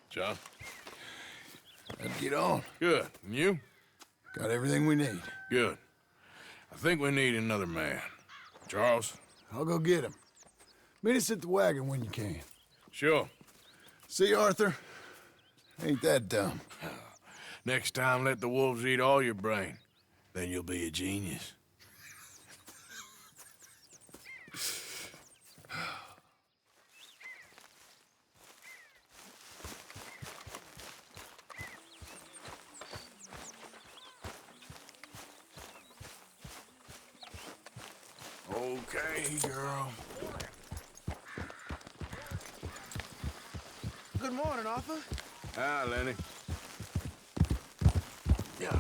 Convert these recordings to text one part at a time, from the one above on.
John? Let's get on. Good. And you? Got everything we need. Good. I think we need another man. Charles? I'll go get him. Meet us at the wagon when you can. Sure. See, Arthur? Ain't that dumb. Next time, let the wolves eat all your brain. Then you'll be a genius. Okay, girl. Good morning, Arthur. Hi, Lenny. Yeah.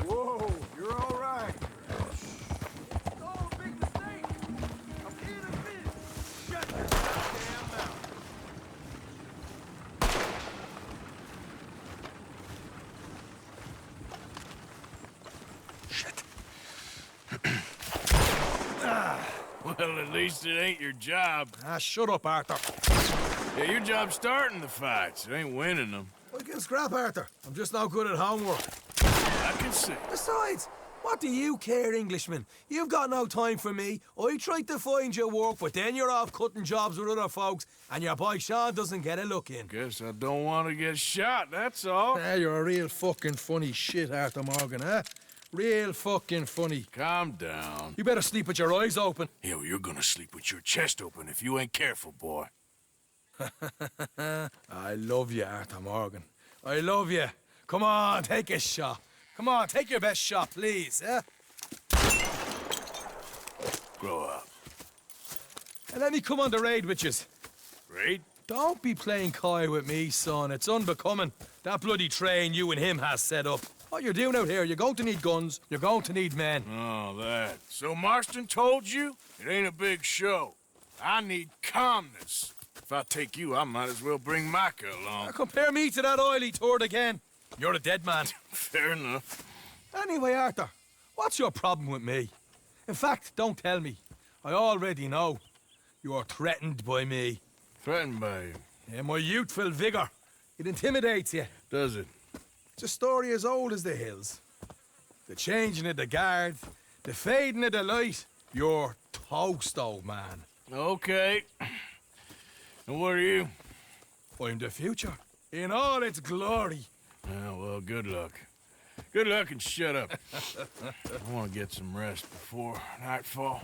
Whoa, you're all right. Oh, big mistake. I'm in a minute. Shut your goddamn mouth. Well, at least it ain't your job. Ah, shut up, Arthur. Yeah, your job's starting the fights. It ain't winning them. We can scrap, Arthur. I'm just no good at homework. I can see. Besides, what do you care, Englishman? You've got no time for me. I tried to find you work, but then you're off cutting jobs with other folks, and your boy Sean doesn't get a look in. Guess I don't want to get shot, that's all. Ah, you're a real fucking funny shit, Arthur Morgan, huh? Real fucking funny. Calm down. You better sleep with your eyes open. Yeah, well, you're gonna sleep with your chest open if you ain't careful, boy. I love you, Arthur Morgan. I love you. Come on, take a shot. Come on, take your best shot, please, eh? Grow up. And let me come on the raid with yous. Raid? Don't be playing coy with me, son. It's unbecoming. That bloody train you and him has set up. What you're doing out here, you're going to need guns, you're going to need men. Oh, that. So Marston told you? It ain't a big show. I need calmness. If I take you, I might as well bring Micah along. Now compare me to that oily turd again. You're a dead man. Fair enough. Anyway, Arthur, what's your problem with me? In fact, don't tell me. I already know. You're threatened by me. Threatened by you. Yeah, my youthful vigor. It intimidates you. Does it? It's a story as old as the hills. The changing of the guard, the fading of the light. You're toast, old man. Okay. And what are you? I'm the future, in all its glory. Oh, well, good luck. Good luck and shut up. I want to get some rest before nightfall.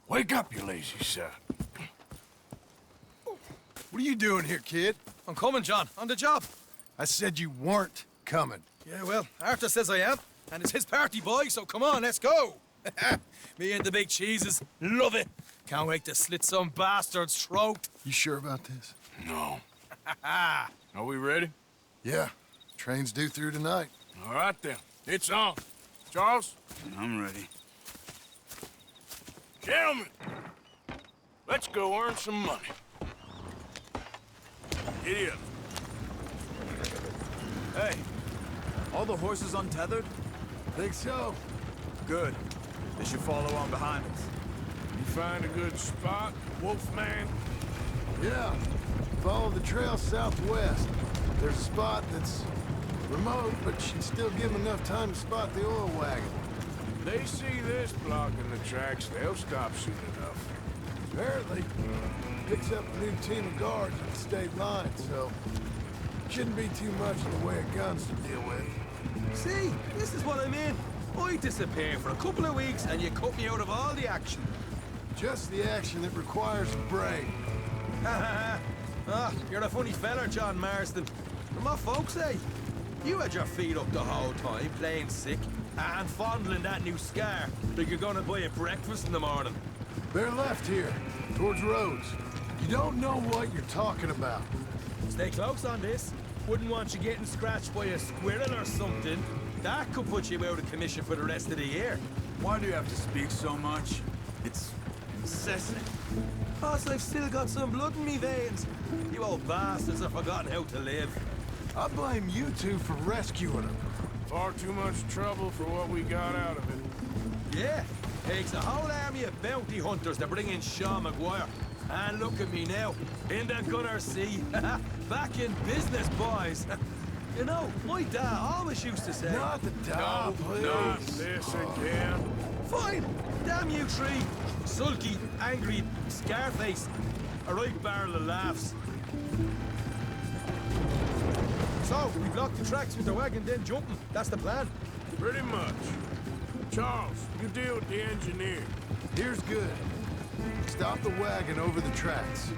Wake up, you lazy sod. What are you doing here, kid? I'm coming, John. On the job. I said you weren't coming. Yeah, well, Arthur says I am. And it's his party, boy, so come on, let's go. Me and the big cheeses. Love it. Can't wait to slit some bastard's throat. You sure about this? No. Are we ready? Yeah. Train's due through tonight. All right, then. It's on. Charles? I'm ready. Gentlemen, let's go earn some money. Giddy up. Hey, all the horses untethered? Think so? Good. They should follow on behind us. You find a good spot, Wolfman? Yeah. Follow the trail southwest. There's a spot that's remote, but should still give them enough time to spot the oil wagon. They see this blocking the tracks, they'll stop soon enough. Apparently, picks up a new team of guards at the state line, so shouldn't be too much in the way of guns to deal with. See, this is what I mean. I disappear for a couple of weeks and you cut me out of all the action. Just the action that requires a brain. You're a funny fella, John Marston. But my folks say, you had your feet up the whole time, playing sick, and fondling that new scar like you're gonna buy a breakfast in the morning. They're left here, towards Rhodes. You don't know what you're talking about. Stay close on this. Wouldn't want you getting scratched by a squirrel or something. That could put you out of commission for the rest of the year. Why do you have to speak so much? It's incessant. Plus, I've still got some blood in me veins. You old bastards have forgotten how to live. I blame you two for rescuing them. Far too much trouble for what we got out of it. Yeah, takes a whole army of bounty hunters to bring in Sean McGuire. And look at me now, in the gunner sea. Back in business, boys. You know, my dad always used to say... Not the dog, please. Not this again. Fine, damn you three. Sulky, angry, scarface. A right barrel of laughs. So, we block the tracks with the wagon, then jumping. That's the plan. Pretty much. Charles, you deal with the engineer. Here's good. Stop the wagon over the tracks.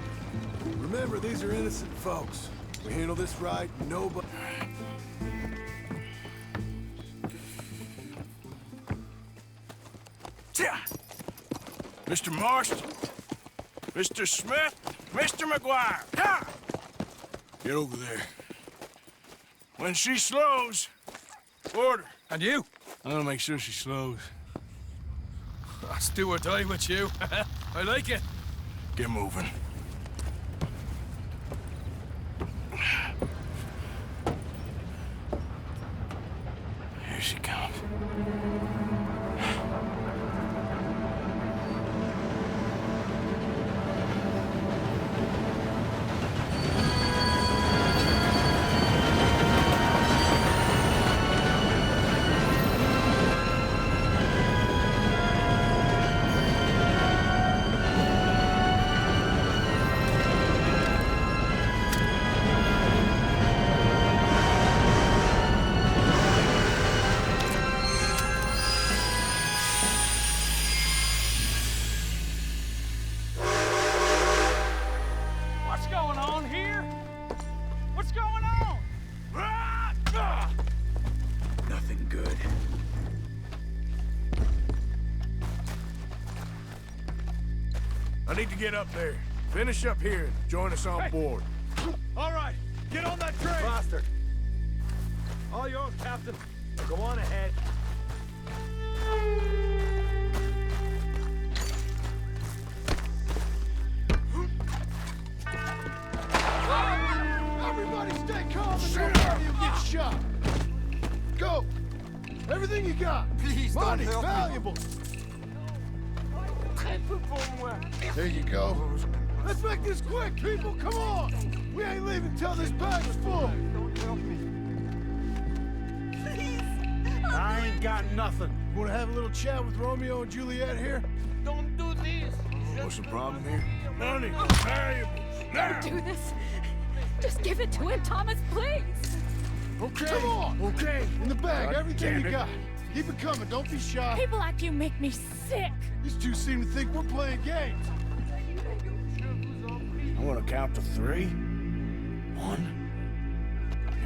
Remember, these are innocent folks. We handle this right, nobody... Mr. Marston, Mr. Smith, Mr. McGuire, ha! Get over there. When she slows, order. And you? I'm gonna make sure she slows. Let's do or die with you. I like it. Get moving. Here she comes. Nothing good. I need to get up there. Finish up here and join us on board. All right, get on that train! Faster. All yours, Captain. Go on ahead. Everybody stay calm and nobody will get shot. Go! Everything you got. Please Money, don't help me. valuables. There you go. Let's make this quick, people. Come on. We ain't leaving till this bag's full. Don't help me. I ain't got nothing. Want to have a little chat with Romeo and Juliet here? What's the problem here? Money, valuables. Now! Don't do this. Just give it to him, Thomas, please. Okay. Come on. Okay. In the bag, God everything damn you it. got. Keep it coming. Don't be shy. People like you make me sick. These two seem to think we're playing games. I want to count to 3. 1.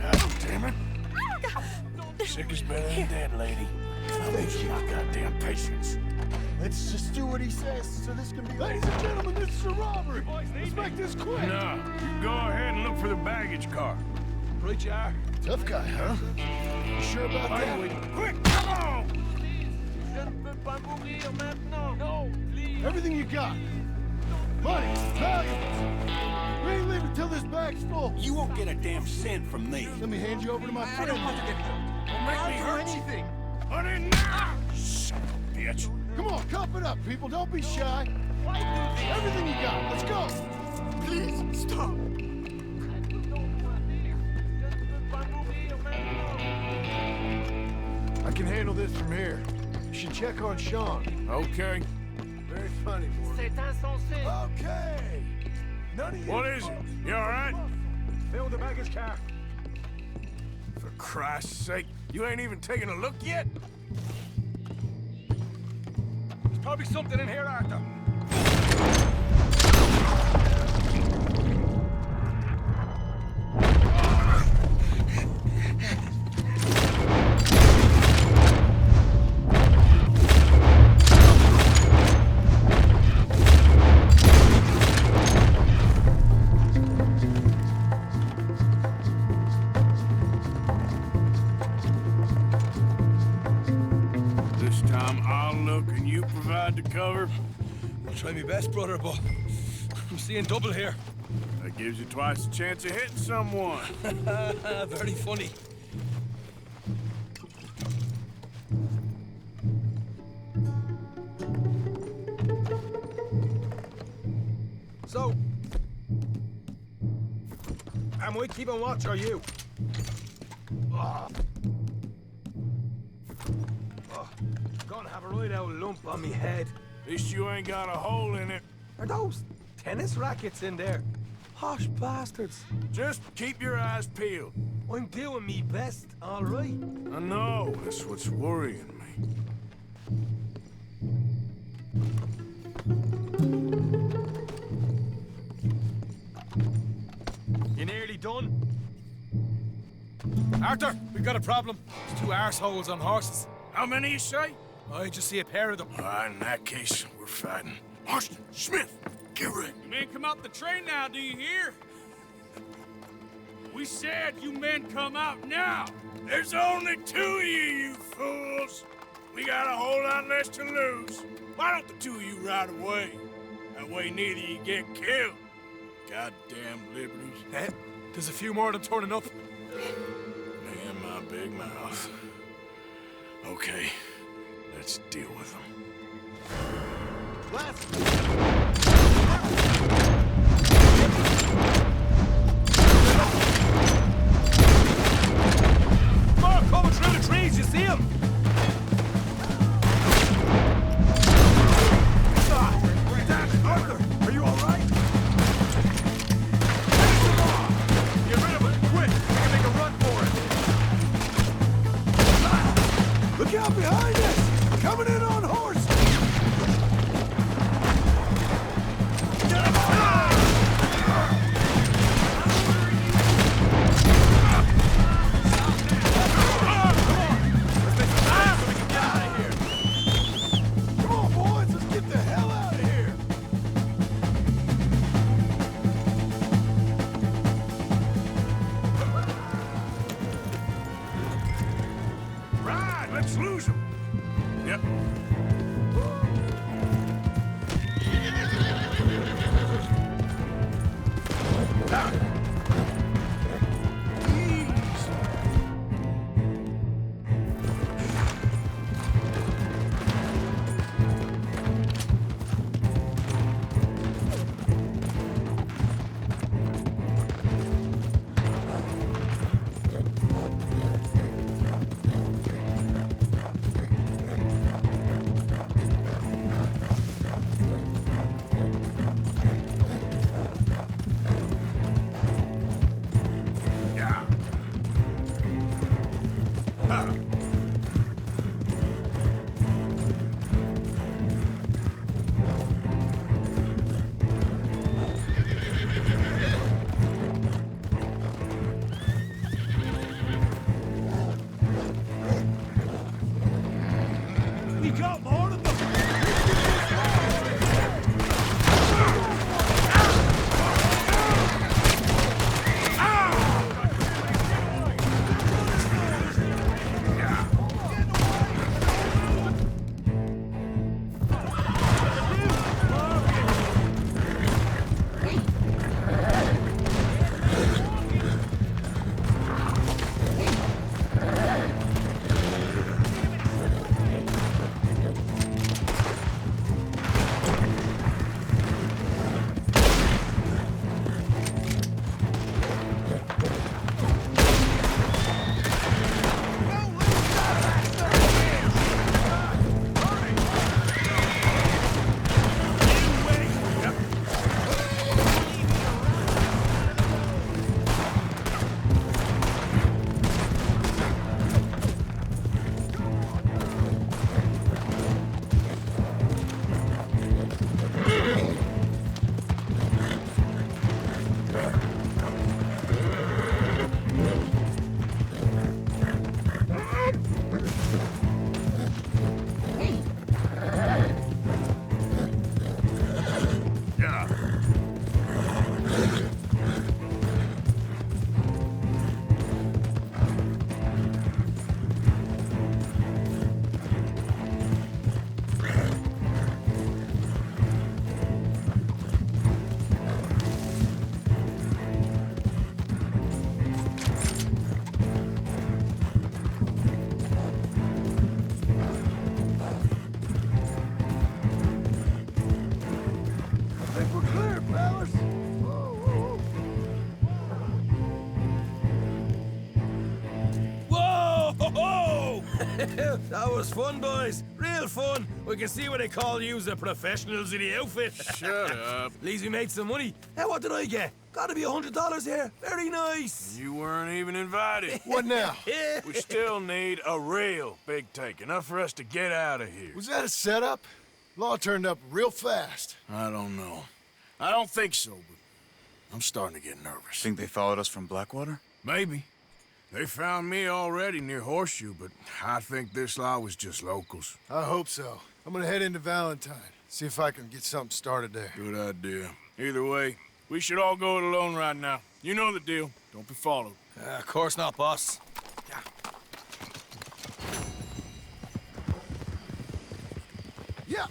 God damn it. Sick is better than dead, lady. I'm losing my goddamn patience. Let's just do what he says so this can be... Ladies and gentlemen, this is a robbery. Let's make this quick. No, you go ahead and look for the baggage car. Right, you are. Tough guy, huh? You sure about that? Quick, come on! Everything you got. Money, valuables. We ain't leaving till this bag's full. You won't get a damn cent from me. Let me hand you over to my friend. I don't want to get hurt. Don't make me hurt anything. Money now! Son of a bitch. Come on, cup it up, people. Don't be shy. Everything you got. Let's go. Please, stop. I can handle this from here. You should check on Sean. Okay. Very funny, boy. Okay. None of you. What is it? You all right? Fill the baggage car. For Christ's sake, you ain't even taken a look yet? There's probably something in here, Arthur. This time I'll look and you provide the cover. I'll try my best, brother, but I'm seeing double here. That gives you twice the chance of hitting someone. Very funny. So, am I keeping watch, or you? Gonna have a right old lump on me head. At least you ain't got a hole in it. Are those tennis rackets in there? Posh bastards. Just keep your eyes peeled. I'm doing me best, all right? I know, that's what's worrying me. You nearly done? Arthur, we've got a problem. There's 2 arseholes on horses. How many you say? I just see a pair of them. All right, in that case, we're fighting. Marston, Smith, get ready. You men come out the train now, do you hear? We said you men come out now. There's only 2 of you fools. We got a whole lot less to lose. Why don't the 2 of you ride away? That way neither of you get killed. Goddamn liberties. Eh? There's a few more of them turning up. Me and my big mouth. Okay, let's deal with them. Oh, coming through the trees, you see him? Arthur, are you all right? Get rid of it, quick! We can make a run for it. Look out behind us! Coming in on horse! Come on, boys! Let's get the hell out of here! Right, let's lose them. Yep. We got more of them! That was fun, boys. Real fun. We can see what they call you the professionals of the outfit. Shut up. At least we made some money. Hey, what did I get? Gotta be $100 here. Very nice. You weren't even invited. What now? We still need a real big take, enough for us to get out of here. Was that a setup? Law turned up real fast. I don't know. I don't think so, but I'm starting to get nervous. Think they followed us from Blackwater? Maybe. They found me already near Horseshoe, but I think this lot was just locals. I hope so. I'm gonna head into Valentine, see if I can get something started there. Good idea. Either way, we should all go it alone right now. You know the deal. Don't be followed. Of course not, boss. Yeah.